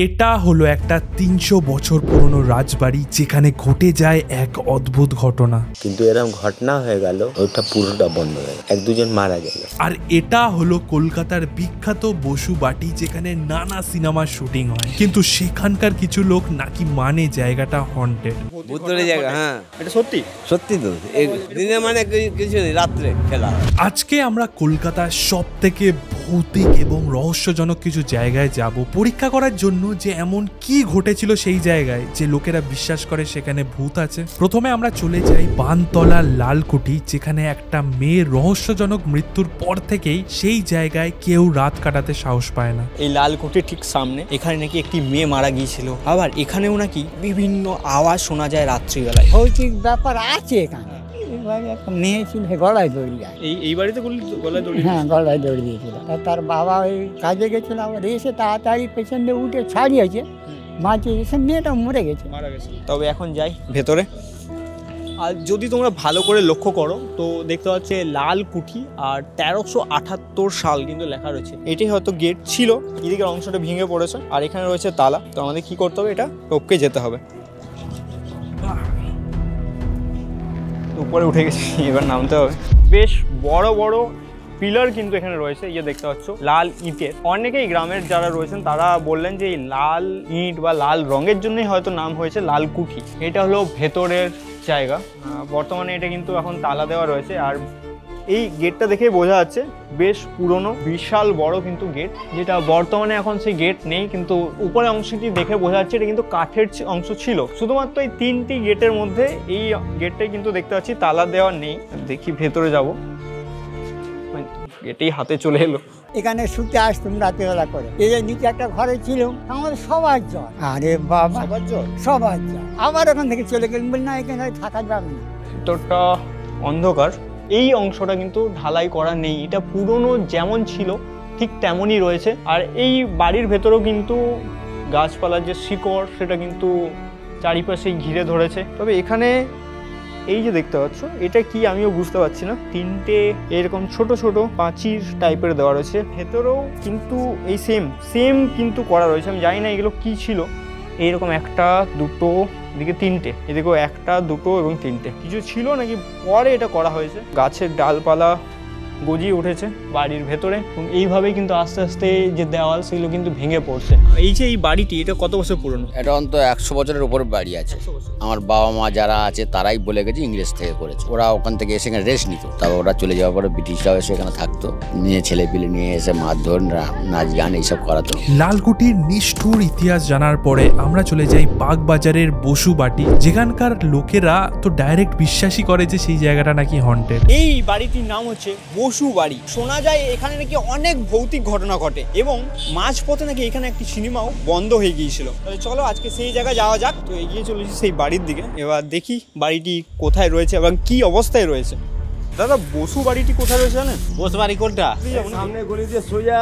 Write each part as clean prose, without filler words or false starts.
এটা হলো একটা ৩০০ বছর পুরনো রাজবাড়ি যেখানে ঘটে যায় এক অদ্ভুত ঘটনা, কিন্তু এরকম ঘটনা হয়ে গেল ওটা পুরোটা বন্ধ হয়ে গেল, ১-২ জন মারা গেল। আর এটা হলো কলকাতার বিখ্যাত বসু বাটি যেখানে নানা সিনেমার শুটিং হয়, কিন্তু সেখানকার কিছু লোক নাকি মানে জায়গাটা হন্টেড। ভূতের জায়গা, হ্যাঁ এটা সত্যি সত্যি তো। দিনে মানে কিছু নেই, রাত্রে খেলা। আজকে আমরা কলকাতার সব থেকে ভৌতিক এবং রহস্যজনক কিছু জায়গায় যাব পরীক্ষা করার জন্য যে এমন কি ঘটেছিল সেই জায়গায় যে লোকেরা বিশ্বাস করে সেখানে ভূত আছে। প্রথমে আমরা চলে যাই বানতলা লালকুঠি, যেখানে একটা মেয়ের রহস্যজনক মৃত্যুর পর থেকেই সেই জায়গায় কেউ রাত কাটাতে সাহস পায় না। এই লালকুঠির ঠিক সামনে এখানে নাকি একটি মেয়ে মারা গিয়েছিল, আবার এখানেও নাকি বিভিন্ন আওয়াজ শোনা যায় রাত্রিবেলায়। ভৌতিক ব্যাপার আছে এখানে। মেয়ে ছিল গলায় দড়ি যায়, এই বাড়িতে গলায় দড়ি, হ্যাঁ গলায় দড়ি দিয়েছিল। তার বাবা ওই কাজে গেছিল, আবার এসে তাড়াতাড়ি পেছন দিয়ে উঠে ছাড়িয়েছে, মাঝে এসে মেয়েটা মরে গেছে, মারা গেছে। তবে এখন যাই ভেতরে। আর যদি তোমরা ভালো করে লক্ষ্য করো তো দেখতে পাচ্ছ লালকুঠি আর ১৩৭৮ সাল কিন্তু লেখা রয়েছে। এটাই হয়তো গেট ছিল, এদিকের অংশটা ভেঙে পড়েছে আর এখানে রয়েছে তালা। তো আমাদের কি করতে হবে, এটা টপকে যেতে হবে। উপরে উঠে গেছি, এবার নামতে হবে। বেশ বড় বড় পিলার কিন্তু এখানে রয়েছে, ইয়ে দেখতে পাচ্ছ লাল ইটের। অনেকেই গ্রামের যারা রয়েছেন তারা বললেন যে এই লাল ইট বা লাল রঙের জন্যই হয়তো নাম হয়েছে লালকুঠি। এটা হলো ভেতরের জায়গা। বর্তমানে এটা কিন্তু এখন তালা দেওয়া রয়েছে। আর এই গেটটা দেখে বোঝা যাচ্ছে বেশ পুরনো, বিশাল বড় কিন্তু গেট, যেটা বর্তমানে এখন সেই গেট নেই। কিন্তু উপরের অংশটি দেখে বোঝা যাচ্ছে এটা কিন্তু কাঠের অংশ ছিল। শুধুমাত্র এই 3টি গেটের মধ্যে এই গেটটাই কিন্তু দেখতে পাচ্ছি তালা দেওয়া নেই। দেখি ভেতরে যাব, গেটেই হাতে চলে এলো। এখানে শুতে আসতাম রাতেবেলা করে। এই যে নিচে একটা ঘরে ছিল, আমাদের সবার জ্বর। আরে বাবা, সবার জ্বর। আবার ওখান থেকে চলে গেলেন, বলি না এখানে থাকা যাবে না। ভেতরটা অন্ধকার। এই অংশটা কিন্তু ঢালাই করা নেই, এটা পুরনো যেমন ছিল ঠিক তেমনই রয়েছে। আর এই বাড়ির ভেতরেও কিন্তু গাছপালার যে শিকড় সেটা কিন্তু চারিপাশে ঘিরে ধরেছে। তবে এখানে এই যে দেখতে পাচ্ছ এটা কি আমিও বুঝতে পারছি না। 3টে এরকম ছোট ছোট প্রাচীর টাইপের দেওয়া রয়েছে, ভেতরেও কিন্তু এই সেম কিন্তু করা রয়েছে। আমি জানি না এগুলো কি ছিল। এইরকম 1, 2, এদিকে 3টে, এদিকেও 1, 2 এবং 3টে কিছু ছিল নাকি পরে এটা করা হয়েছে। গাছের ডালপালা গজিয়ে উঠেছে বাড়ির ভেতরে, এবং এইভাবেই কিন্তু আস্তে আস্তে যে দেওয়াল সেগুলো কিন্তু ভেঙে পড়ছে। এই যে এই বাড়িটি, এটা কত বছর পুরনো? এটা অন্তত 100 বছরের উপর বাড়ি আছে। আমার বাবা মা যারা আছে তারাই বলে গেছে ইংরেজ থেকে করেছে। ওরা ওখান থেকে এসে এখানে রেস্ট নিত, তারপর ওরা চলে যাওয়ার পরে ব্রিটিশরাও এসে এখানে থাকতো, নিয়ে ছেলে পিলে নিয়ে এসে মারধর নাচ গান এইসব করাতো। লালকুঠির নিষ্ঠুর ইতিহাস জানার পরে আমরা চলে যাই বাগবাজারের বসু বাটি, যেখানকার লোকেরা তো ডাইরেক্ট বিশ্বাসই করে যে সেই জায়গাটা নাকি হন্টেড। এই বাড়িটির নাম হচ্ছে বসু বাড়ি। শোনা যায় এখানে নাকি অনেক ভৌতিক ঘটনা ঘটে, এবং মাঝপথে নাকি এখানে একটি সিনেমাও বন্ধ হয়ে গিয়েছিল। তাহলে চলো আজকে সেই জায়গায় যাওয়া যাক। তো এগিয়ে চলেছি সেই বাড়ির দিকে, এবার দেখি বাড়িটি কোথায় রয়েছে এবং কি অবস্থায় রয়েছে। দাদা, বসু বাড়িটি কোথায় রয়েছে জানেন? বসু বাড়ি কোনটা? সামনে গলি দিয়ে সোজা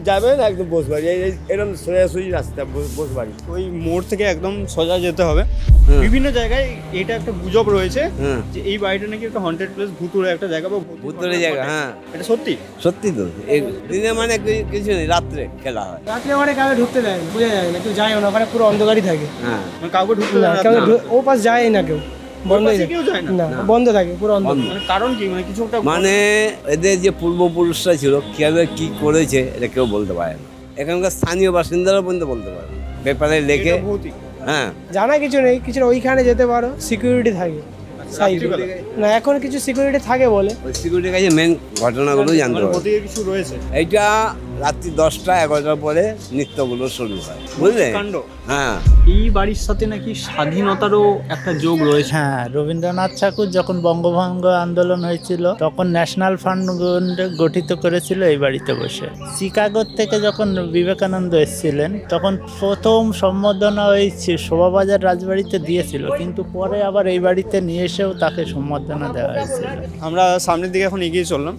যাবেন, একদম বসু বাড়ি, এরকম সোজাসুজি রাস্তা বসু বাড়ি। ওই মোড় থেকে একদম সোজা যেতে হবে। বিভিন্ন জায়গায় এটা একটা গুজব রয়েছে যে এই বাড়িটা নাকি একটা হন্টেড প্লেস, ভূতুড়ে একটা জায়গা বা ভূতের জায়গা। হ্যাঁ এটা সত্যি সত্যি তো। দিনে মানে কিছু নেই, রাত্রে খেলা হয়। রাত্রে ওখানে কাউকে ঢুকতে দেয় না, বোঝা যায় না, কেউ যায় না, ওখানে পুরো অন্ধকারই থাকে। হ্যাঁ, কাউকে ঢুকতে দেয় না, ও পাশ যায় না কেউ, বন্ধই না, বন্ধ থাকে পুরো অন্ধ। কারণ কি, মানে কিছু একটা, মানে এদের যে পূর্বপুরুষরা ছিল কিভাবে কি করেছে এটা কেউ বলতে পারে না। এখানকার স্থানীয় বাসিন্দারা পর্যন্ত বলতে পারে না, পেপারে লেখে। হ্যাঁ, জানা কিছু নেই, কিছু ওইখানে যেতে পারো, সিকিউরিটি থাকে না, এখন কিছু সিকিউরিটি থাকে বলে। ওই সিকিউরিটির কাছে মেন ঘটনাগুলো জানতে পারে। কিছু রয়েছে। এইটা রাত্রি 10টা 11টার পরে নৃত্যগুলো শুরু হয়, বুঝলে? হ্যাঁ, এই বাড়ির সাথে নাকি স্বাধীনতারও একটা যোগ রয়েছে। হ্যাঁ, রবীন্দ্রনাথ ঠাকুর যখন বঙ্গভঙ্গ আন্দোলন হয়েছিল তখন ন্যাশনাল ফান্ড গঠিত করেছিল এই বাড়িতে বসে। শিকাগোর থেকে যখন বিবেকানন্দ এসেছিলেন তখন প্রথম সম্বর্ধনা ওই শোভাবাজার রাজবাড়িতে দিয়েছিল, কিন্তু পরে আবার এই বাড়িতে নিয়ে এসেও তাকে সম্বর্ধনা দেওয়া হয়েছিল। আমরা সামনের দিকে এখন এগিয়ে চললাম।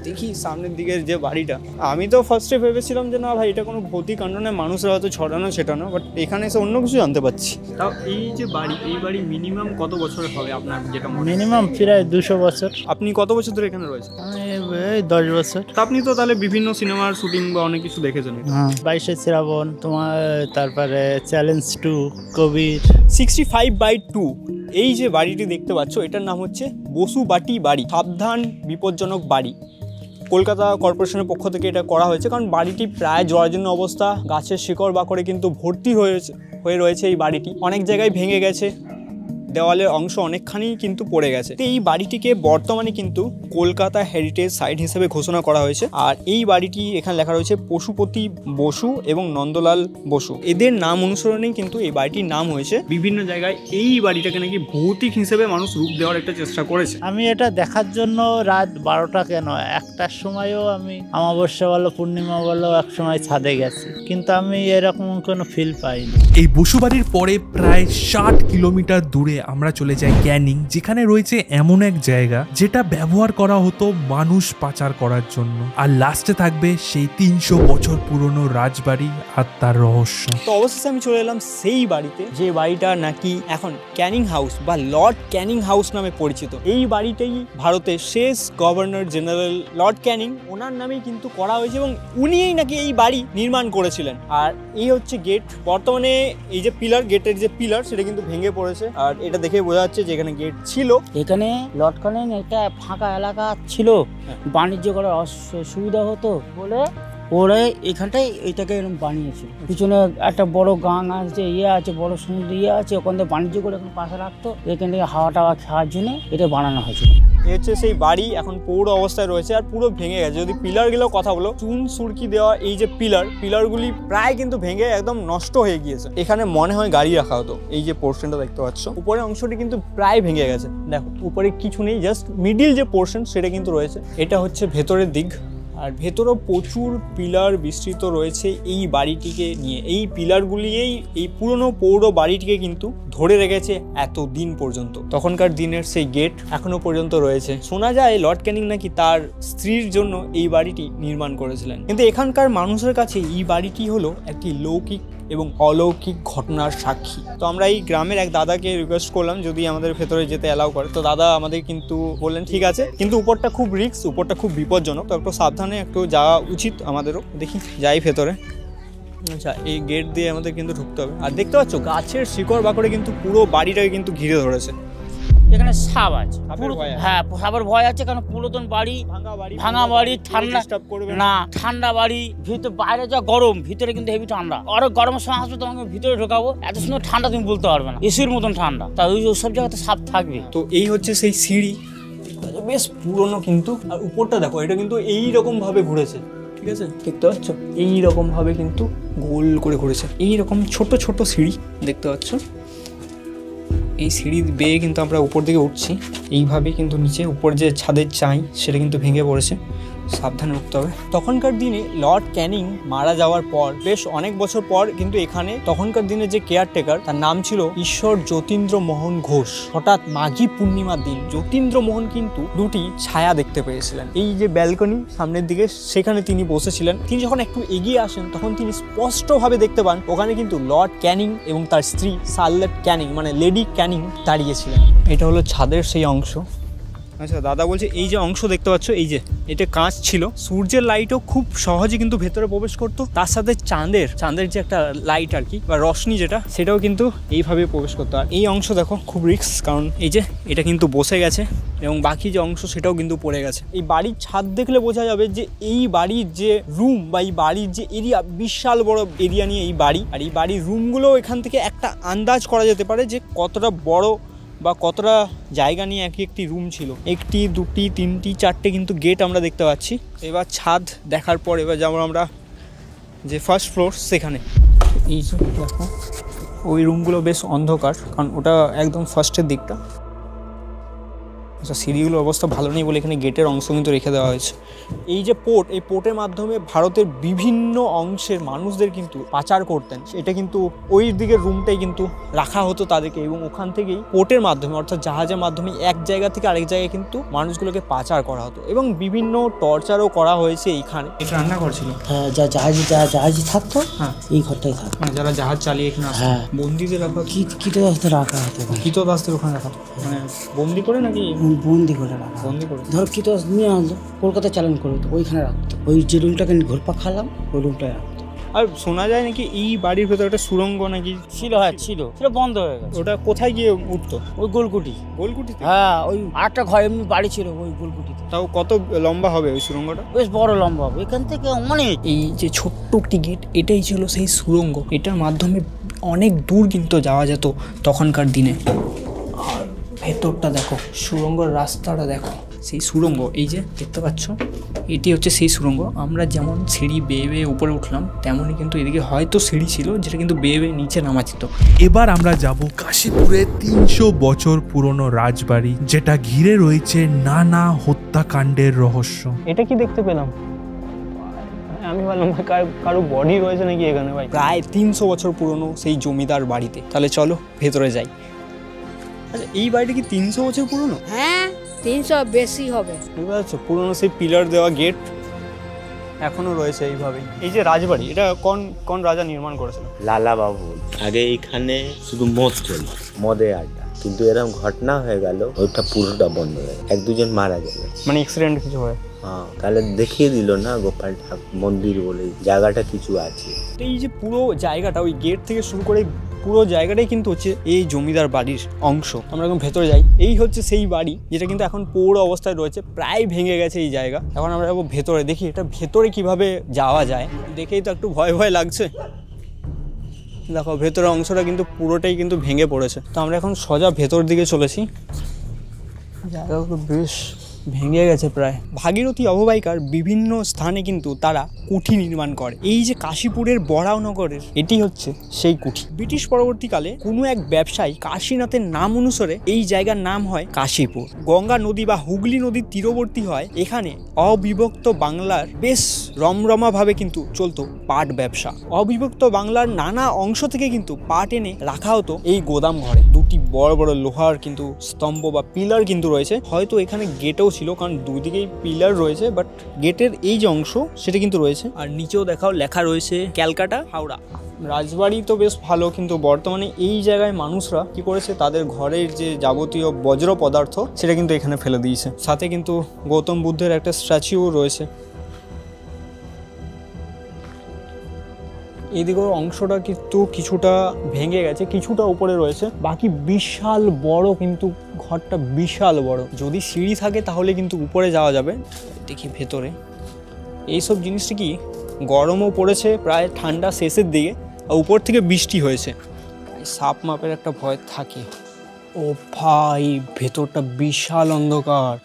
দেখি সামনের দিকের যে বাড়িটা, আমি তো ফার্স্টে ভেবেছিলাম যে না ভাই এটা কোনো ভৌতিক কাণ্ড নয়, মানুষরা হয়তো ছড়ানো ছেটানো, বাট এখানে এসে অন্য কিছু জানতে পারছি। তাও এই যে বাড়ি, এই বাড়ি মিনিমাম কত বছরের হবে আপনার যেটা মনে হয়? মিনিমাম প্রায় 200 বছর। আপনি কত বছর ধরে এখানে রয়েছেন? আমি এই 10 বছর। তা আপনি তো তাহলে বিভিন্ন সিনেমার শুটিং বা অনেক কিছু দেখেছেন। 22শে শ্রাবণ, তোমার তারপরে চ্যালেঞ্জ 2, কবির। 65/2 এই যে বাড়িটি দেখতে পাচ্ছ, এটার নাম হচ্ছে বসুবাটি বাড়ি, সাবধান বিপজ্জনক বাড়ি। কলকাতা কর্পোরেশনের পক্ষ থেকে এটা করা হয়েছে, কারণ বাড়িটি প্রায় জরাজীর্ণ অবস্থা, গাছের শিকড় বাকড়ে কিন্তু ভর্তি হয়ে রয়েছে এই বাড়িটি। অনেক জায়গায় ভেঙে গেছে, দেওয়ালের অংশ অনেকখানি কিন্তু পড়ে গেছে। তো এই বাড়িটিকে বর্তমানে কিন্তু কলকাতা হেরিটেজ সাইট হিসেবে ঘোষণা করা হয়েছে। আর এই বাড়িটি এখানে লেখা রয়েছে পশুপতি বসু এবং নন্দলাল বসু, এদের নাম অনুসরণেই কিন্তু এই বাড়িটির নাম হয়েছে। বিভিন্ন জায়গায় এই বাড়িটাকে নাকি ভৌতিক হিসেবে মানুষ রূপ দেওয়ার একটা চেষ্টা করেছে। আমি এটা দেখার জন্য রাত 12টা কেন 1টার সময়ও আমি অমাবস্যা বলো পূর্ণিমা বলো এক সময় ছাদে গেছি, কিন্তু আমি এরকম কোনো ফিল পাইনি। এই বসুবাড়ির পরে প্রায় 60 কিলোমিটার দূরে আমরা চলে যাই ক্যানিং, যেখানে রয়েছে এমন এক জায়গা যেটা ব্যবহার করা হতো মানুষ পাচার করার জন্য। আর লাস্টে থাকবে সেই 300 বছর পুরনো রাজবাড়ি আর তার রহস্য। তো অবশেষে আমি চলে এলাম সেই বাড়িতে, যে বাড়িটা নাকি এখন ক্যানিং হাউস বা লর্ড ক্যানিং হাউস নামে পরিচিত। এই বাড়িটাই ভারতের শেষ গভর্নর জেনারেল লর্ড ক্যানিং, ওনার নামেই কিন্তু করা হয়েছে এবং উনিই নাকি এই বাড়ি নির্মাণ করেছিলেন। আর এই হচ্ছে গেট। বর্তমানে এই যে পিলার, গেটের যে পিলার সেটা কিন্তু ভেঙে পড়েছে। আর এটা দেখে বোঝা যাচ্ছে যে এখানে গেট ছিল। এখানে লর্ড ক্যানিং একটা ফাঁকা এলাকা ছিল, বাণিজ্য করার সুবিধা হতো বলে ওরা এখানটাই এটাকে এরকম বানিয়েছিল। পিছনে একটা বড় গাং আছে, আছে বড় সমুদ্র আছে, ওখান থেকে বাণিজ্য করে এখন পাশে রাখতো। এখান থেকে হাওয়া টাওয়া খাওয়ার জন্য এটা বানানো হয়েছিল। এই হচ্ছে সেই বাড়ি, এখন পৌর অবস্থায় রয়েছে আর পুরো ভেঙে গেছে। যদি পিলারগুলো কথা বলো, চুন সুরকি দেওয়া এই যে পিলারগুলি প্রায় কিন্তু ভেঙে একদম নষ্ট হয়ে গিয়েছে। এখানে মনে হয় গাড়ি রাখা হতো। এই যে পোর্শনটা দেখতে পাচ্ছ, উপরের অংশটি কিন্তু প্রায় ভেঙে গেছে। দেখো উপরে কিছু নেই, জাস্ট মিডিল যে পোর্শন সেটা কিন্তু রয়েছে। এটা হচ্ছে ভেতরের দিক। আর ভেতরেও প্রচুর পিলার বিস্তৃত রয়েছে এই বাড়িটিকে নিয়ে। এই পিলারগুলিই এই পুরনো পৌর বাড়িটিকে কিন্তু ধরে রেখেছে এত দিন পর্যন্ত। তখনকার দিনের সেই গেট এখনো পর্যন্ত রয়েছে। শোনা যায় লর্ড ক্যানিং নাকি তার স্ত্রীর জন্য এই বাড়িটি নির্মাণ করেছিলেন। কিন্তু এখানকার মানুষের কাছে এই বাড়িটি হলো একটি লৌকিক এবং অলৌকিক ঘটনার সাক্ষী। তো আমরা এই গ্রামের এক দাদাকে রিকোয়েস্ট করলাম যদি আমাদের ভেতরে যেতে অ্যালাউ করে। তো দাদা আমাদের কিন্তু বললেন ঠিক আছে, কিন্তু উপরটা খুব রিস্ক, উপরটা খুব বিপজ্জনক, তো একটু সাবধানে একটু যাওয়া উচিত আমাদেরও। দেখি যাই ভেতরে। আচ্ছা, এই গেট দিয়ে আমাদের কিন্তু ঢুকতে হবে। আর দেখতে পাচ্ছ গাছের শিকড় বাকড়ে কিন্তু পুরো বাড়িটাকে কিন্তু ঘিরে ধরেছে। এখানে সাপ আছে, হ্যাঁ সাপের ভয় আছে, কারণ পুরাতন বাড়ি, ভাঙা বাড়ি, ঠান্ডা না, ঠান্ডা বাড়ি, ভিতরে বাইরে যা গরম, ভিতরে কিন্তু হেভি ঠান্ডা। আর গরমের সময় আসবে তোমাকে ভিতরে ঢোকাবো, এত সুন্দর ঠান্ডা তুমি বলতে পারবে না, এসির মতন ঠান্ডা। তা ওই সব জায়গাতে সাপ থাকবে। তো এই হচ্ছে সেই সিঁড়ি, বেশ পুরনো কিন্তু। আর উপরটা দেখো, এটা কিন্তু এইরকম ভাবে ঘুরেছে, ঠিক আছে দেখতে পাচ্ছ, এইরকম ভাবে কিন্তু গোল করে ঘুরেছে। এইরকম ছোট ছোট সিঁড়ি দেখতে পাচ্ছ। এই সিঁড়ি বেয়ে কিন্তু আমরা উপর দিকে উঠছি। এইভাবে কিন্তু নিচে উপর যে ছাদের চাই সেটা কিন্তু ভেঙে পড়েছে, সাবধানে উঠতে হবে। তখনকার দিনে লর্ড ক্যানিং মারা যাওয়ার পর বেশ অনেক বছর পর কিন্তু এখানে তখনকার দিনে যে কেয়ারটেকার, তার নাম ছিল ঈশ্বর যতীন্দ্র মোহন ঘোষ। হঠাৎ মাঘী পূর্ণিমার দিন যতীন্দ্র মোহন কিন্তু দুটি ছায়া দেখতে পেয়েছিলেন। এই যে ব্যালকনি সামনের দিকে, সেখানে তিনি বসেছিলেন। তিনি যখন একটু এগিয়ে আসেন তখন তিনি স্পষ্টভাবে দেখতে পান ওখানে কিন্তু লর্ড ক্যানিং এবং তার স্ত্রী শার্লেট ক্যানিং মানে লেডি ক্যানিং দাঁড়িয়েছিলেন। এটা হলো ছাদের সেই অংশ। আচ্ছা, দাদা বলছে এই যে অংশ দেখতে পাচ্ছ, এই যে এটা কাঁচ ছিল, সূর্যের লাইটও খুব সহজে কিন্তু ভেতরে প্রবেশ করতো। তার সাথে চাঁদের যে একটা লাইট আর কি, বা রশ্মি যেটা, সেটাও কিন্তু এইভাবে প্রবেশ করতো। আর এই অংশ দেখো খুব রিস্ক, কারণ এই যে এটা কিন্তু বসে গেছে এবং বাকি যে অংশ সেটাও কিন্তু পড়ে গেছে। এই বাড়ির ছাদ দেখলে বোঝা যাবে যে এই বাড়ির যে রুম বা এই বাড়ির যে এরিয়া, বিশাল বড় এরিয়া নিয়ে এই বাড়ি। আর এই বাড়ির রুমগুলো এখান থেকে একটা আন্দাজ করা যেতে পারে যে কতটা বড় বা কতটা জায়গা নিয়ে একটি রুম ছিল। একটি, দুটি, তিনটি, চারটে কিন্তু গেট আমরা দেখতে পাচ্ছি। এবার ছাদ দেখার পর এবার যেমন আমরা যে ফার্স্ট ফ্লোর সেখানে, এই যে দেখো ওই রুমগুলো বেশ অন্ধকার, কারণ ওটা একদম ফার্স্টের দিকটা। আচ্ছা, সিঁড়িগুলোর অবস্থা ভালো নেই বলে এখানে গেটের অংশ কিন্তু রেখে দেওয়া হয়েছে। এই যে পোর্ট, এই পোর্টের মাধ্যমে ভারতের বিভিন্ন অংশের মানুষদের কিন্তু পাচার করতেন। এটা কিন্তু ওই দিকের রুমটাই কিন্তু রাখা হতো তাদেরকে, এবং ওখান থেকেই পোর্টের মাধ্যমে অর্থাৎ জাহাজের মাধ্যমে এক জায়গা থেকে আরেক জায়গায় কিন্তু মানুষগুলোকে পাচার করা হতো, এবং বিভিন্ন টর্চারও করা হয়েছে এইখানে। এটা রান্না করছিল জাহাজে থাকতো, হ্যাঁ এই ঘরটাই থাকতো, মানে যারা জাহাজ চালিয়ে এখানে আসতো। হ্যাঁ, বন্দিদের রাখা, কীটবাস্তে রাখা হতো, কীতদাসদের ওখানে রাখা, মানে বন্দি করে নাকি বন্দি করে রাখা, বন্দি করে। ধর কীটবাস নিয়ে আসলো, কলকাতা চালান করে তো ওইখানে রাখতো, ওই যে রুমটাকে ঘুরপা খালাম ওই রুমটায় রাখতো। আর শোনা যায় নাকি এই বাড়ির ভেতরে একটা সুড়ঙ্গ নাকি ছিল, হ্যাঁ ছিল, সেটা বন্ধ হয়ে গেছে। ওটা কোথায় গিয়ে উঠতো? ওই গোলকুটি, গোলকুটিতে? হ্যাঁ, ওই আটটা ঘর এমনি বাড়ি ছিল ওই গোলকুটিতে। তাও কত লম্বা হবে ওই সুড়ঙ্গটা? বেশ বড় লম্বা হবে, এখান থেকে অনেক। এই যে ছোট্ট একটি গেট, এটাই ছিল সেই সুড়ঙ্গ। এটার মাধ্যমে অনেক দূর কিন্তু যাওয়া যেত তখনকার দিনে। আর ভেতরটা দেখো, সুড়ঙ্গর রাস্তাটা দেখো, সেই সুড়ঙ্গ এই যে দেখতে পাচ্ছ, এটি হচ্ছে সেই সুড়ঙ্গ। আমরা যেমন সিঁড়ি বেয়ে বেয়ে উপরে উঠলাম, তেমনই কিন্তু এদিকে হয়তো সিঁড়ি ছিল যেটা কিন্তু বেয়ে বেয়ে নিচে নামা যেত। এবার আমরা যাব কাশীপুরে 300 বছর পুরনো রাজবাড়ি, যেটা ঘিরে রয়েছে নানা হত্যাকাণ্ডের রহস্য। এটা কি দেখতে পেলাম? আমি ভাবলাম কারো বডি রয়েছে নাকি এখানে। ভাই প্রায় 300 বছর পুরনো সেই জমিদার বাড়িতে। তাহলে চলো ভেতরে যাই। আচ্ছা, এই বাড়িটা কি 300 বছর পুরনো? হ্যাঁ, 300 বেশি হবে। বুঝতে পারছো, পুরনো সেই পিলার দেওয়া গেট এখনো রয়েছে এইভাবেই। এই যে রাজবাড়ি, এটা কোন রাজা নির্মাণ করেছিল? লালা বাবু। আগে এখানে শুধু মদ চলত, মদে আড্ডা, কিন্তু এরকম ঘটনা হয়ে গেল, ওইটা পুরোটা বন্ধ হয়ে গেল, 1-2 জন মারা গেল, মানে অ্যাক্সিডেন্ট কিছু হয়। হ্যাঁ, তাহলে দেখিয়ে দিল না গোপাল ঠাকুর মন্দির বলে জায়গাটা কিছু আছে। এই যে পুরো জায়গাটা, ওই গেট থেকে শুরু করে পুরো জায়গাটাই কিন্তু হচ্ছে এই জমিদার বাড়ির অংশ। আমরা এখন ভেতরে যাই। এই হচ্ছে সেই বাড়ি যেটা কিন্তু এখন পৌর অবস্থায় রয়েছে, প্রায় ভেঙে গেছে এই জায়গা। এখন আমরা যাবো ভেতরে, দেখি এটা ভেতরে কিভাবে যাওয়া যায়। দেখেই তো একটু ভয় ভয় লাগছে। দেখো ভেতরের অংশটা কিন্তু পুরোটাই কিন্তু ভেঙে পড়েছে। তো আমরা এখন সোজা ভেতর দিকে চলেছি। জায়গাগুলো বেশ ভেঙে গেছে প্রায়। ভাগীরথী অববাহিকার বিভিন্ন স্থানে কিন্তু তারা কুঠি নির্মাণ করে। এই যে কাশীপুরের বরাহনগরের এটি হচ্ছে সেই কুঠি। ব্রিটিশ পরবর্তীকালে কোনো এক ব্যবসায়ী কাশীনাথের নাম অনুসারে এই জায়গার নাম হয় কাশীপুর। গঙ্গা নদী বা হুগলি নদীর তীরবর্তী হয়। এখানে অবিভক্ত বাংলার বেশ রমরমাভাবে কিন্তু চলতো পাট ব্যবসা। অবিভক্ত বাংলার নানা অংশ থেকে কিন্তু পাট এনে রাখা হতো এই গোদাম ঘরে। দুটি বড় বড় লোহার কিন্তু স্তম্ভ বা পিলার কিন্তু রয়েছে। হয়তো এখানে গেটও ছিল, কারণ দুদিকেই পিলার রয়েছে, বাট গেটের এই যে অংশ সেটা কিন্তু রয়েছে। আর নিচেও দেখাও লেখা রয়েছে ক্যালকাটা, হাওড়া। রাজবাড়ি তো বেশ ভালো, কিন্তু বর্তমানে এই জায়গায় মানুষরা কি করেছে, তাদের ঘরের যে যাবতীয় বজ্র পদার্থ সেটা কিন্তু এখানে ফেলে দিয়েছে। সাথে কিন্তু গৌতম বুদ্ধের একটা স্ট্যাচুও রয়েছে। এদিকের অংশটা কিন্তু কিছুটা ভেঙে গেছে, কিছুটা উপরে রয়েছে, বাকি বিশাল বড়, কিন্তু ঘরটা বিশাল বড়। যদি সিঁড়ি থাকে তাহলে কিন্তু উপরে যাওয়া যাবে। দেখি ভেতরে এইসব জিনিসটা কি, গরমও পড়েছে, প্রায় ঠান্ডা শেষের দিকে, আর উপর থেকে বৃষ্টি হয়েছে, সাপ মাপের একটা ভয় থাকে। ও ভাই, ভেতরটা বিশাল অন্ধকার।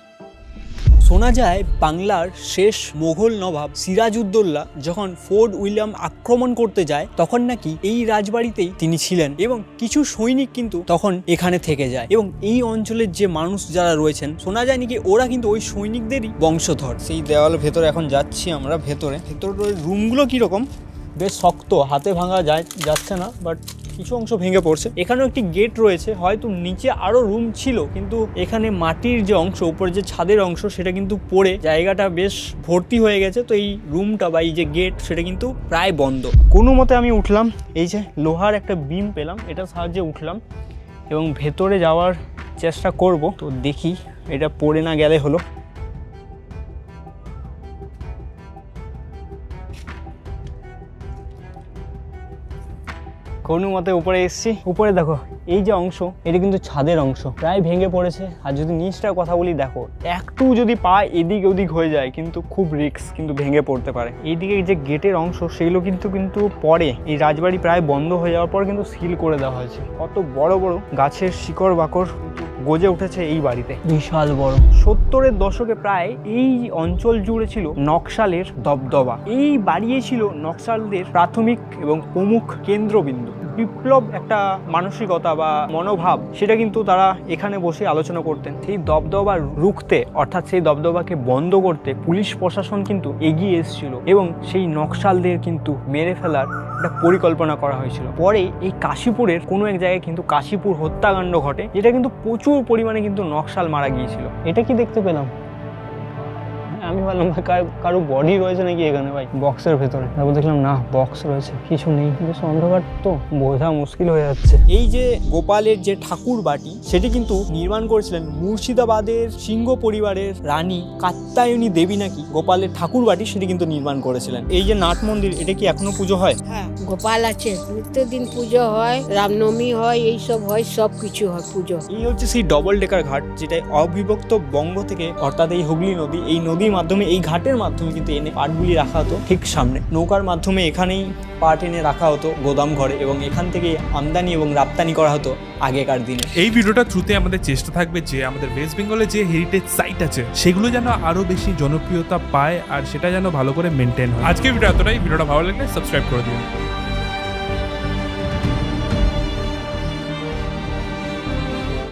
শোনা যায় বাংলার শেষ মোগল নবাব সিরাজউদ্দৌলা যখন ফোর্ট উইলিয়াম আক্রমণ করতে যায়, তখন নাকি এই রাজবাড়িতেই তিনি ছিলেন, এবং কিছু সৈনিক কিন্তু তখন এখানে থেকে যায়। এবং এই অঞ্চলের যে মানুষ যারা রয়েছেন, শোনা যায় নাকি ওরা কিন্তু ওই সৈনিকদেরই বংশধর। সেই দেওয়ালের ভেতরে এখন যাচ্ছি আমরা। ভেতরের রুমগুলো কীরকম, বেশ শক্ত, হাতে ভাঙা যাচ্ছে না, বাট কিছু অংশ ভেঙে পড়ছে। এখানেও একটি গেট রয়েছে, হয়তো নিচে আরো রুম ছিল, কিন্তু এখানে মাটির যে অংশ, উপরে যে ছাদের অংশ, সেটা কিন্তু পড়ে জায়গাটা বেশ ভর্তি হয়ে গেছে। তো এই রুমটা বা এই যে গেট, সেটা কিন্তু প্রায় বন্ধ। কোনো মতে আমি উঠলাম, এই যে লোহার একটা বিম পেলাম, এটার সাহায্যে উঠলাম এবং ভেতরে যাওয়ার চেষ্টা করব। তো দেখি এটা পড়ে না গেলে হলো। কোনো মতে উপরে এসেছি। উপরে দেখো এই যে অংশ, এটা কিন্তু ছাদের অংশ, প্রায় ভেঙে পড়েছে। আর যদি নিচটার কথা বলি, দেখো একটু যদি পা এদিক ওদিক হয়ে যায় কিন্তু খুব রিস্ক, কিন্তু ভেঙে পড়তে পারে। এইদিকে যে গেটের অংশ, সেগুলো কিন্তু পরে এই রাজবাড়ি প্রায় বন্ধ হয়ে যাওয়ার পর কিন্তু সিল করে দেওয়া হয়েছে। কত বড় বড় গাছের শিকড় বাকড় গজে উঠেছে এই বাড়িতে, বিশাল বড়। 70-এর দশকে প্রায় এই অঞ্চল জুড়ে ছিল নকশালের দবদবা। এই বাড়িয়ে ছিল নকশালদের প্রাথমিক এবং প্রমুখ কেন্দ্রবিন্দু। বিপ্লব একটা মানসিকতা বা মনোভাব, সেটা কিন্তু তারা এখানে বসে আলোচনা করতেন। সেই দবদবা রুখতে, অর্থাৎ সেই দবদবাকে বন্ধ করতে পুলিশ প্রশাসন কিন্তু এগিয়ে এসেছিল এবং সেই নকশালদের কিন্তু মেরে ফেলার একটা পরিকল্পনা করা হয়েছিল। পরে এই কাশীপুরের কোনো এক জায়গায় কিন্তু কাশীপুর হত্যাকাণ্ড ঘটে, যেটা কিন্তু প্রচুর পরিমাণে কিন্তু নকশাল মারা গিয়েছিল। এটা কি দেখতে পেলাম? আমি ভাবলাম ভাই কারো বডি রয়েছে নাকি এখানে ভাই বক্সের ভেতরে, তারপর দেখলাম না বক্স রয়েছে, কিছু নেই। বেশ অন্ধকার তো, বোঝা মুশকিল হয়ে যাচ্ছে। এই যে গোপালের যে ঠাকুর বাটি, সেটি কিন্তু নির্মাণ করেছিলেন মুর্শিদাবাদের সিংহ পরিবারের রানী কাত্যায়নী দেবী নাকি গোপালের ঠাকুর বাটি সেটি কিন্তু নির্মাণ করেছিলেন। এই যে নাট মন্দির, এটা কি এখনো পুজো হয়? হ্যাঁ, গোপাল আছে, নিত্যদিন পুজো হয়, রামনবমী হয়, এইসব হয়, সব কিছু হয় পুজো। এই হচ্ছে সেই ডবল ডেকার ঘাট, যেটা অবিভক্ত বঙ্গ থেকে, অর্থাৎ এই হুগলি নদী, এই নদীর মাধ্যমে, এই ঘাটের মাধ্যমে কিন্তু এনে পাটগুলি রাখা হতো ঠিক সামনে। নৌকার মাধ্যমে এখানেই পাট এনে রাখা হতো গোদাম ঘরে, এবং এখান থেকে আমদানি এবং রপ্তানি করা হতো আগেকার দিনে। এই ভিডিওটা থ্রুতে আমাদের চেষ্টা থাকবে যে আমাদের ওয়েস্ট বেঙ্গলে যে হেরিটেজ সাইট আছে সেগুলো যেন আরো বেশি জনপ্রিয়তা পায় আর সেটা যেন ভালো করে মেনটেন হয়। আজকে ভিডিও এতটাই। ভিডিওটা ভালো লাগলে সাবস্ক্রাইব করে দিন।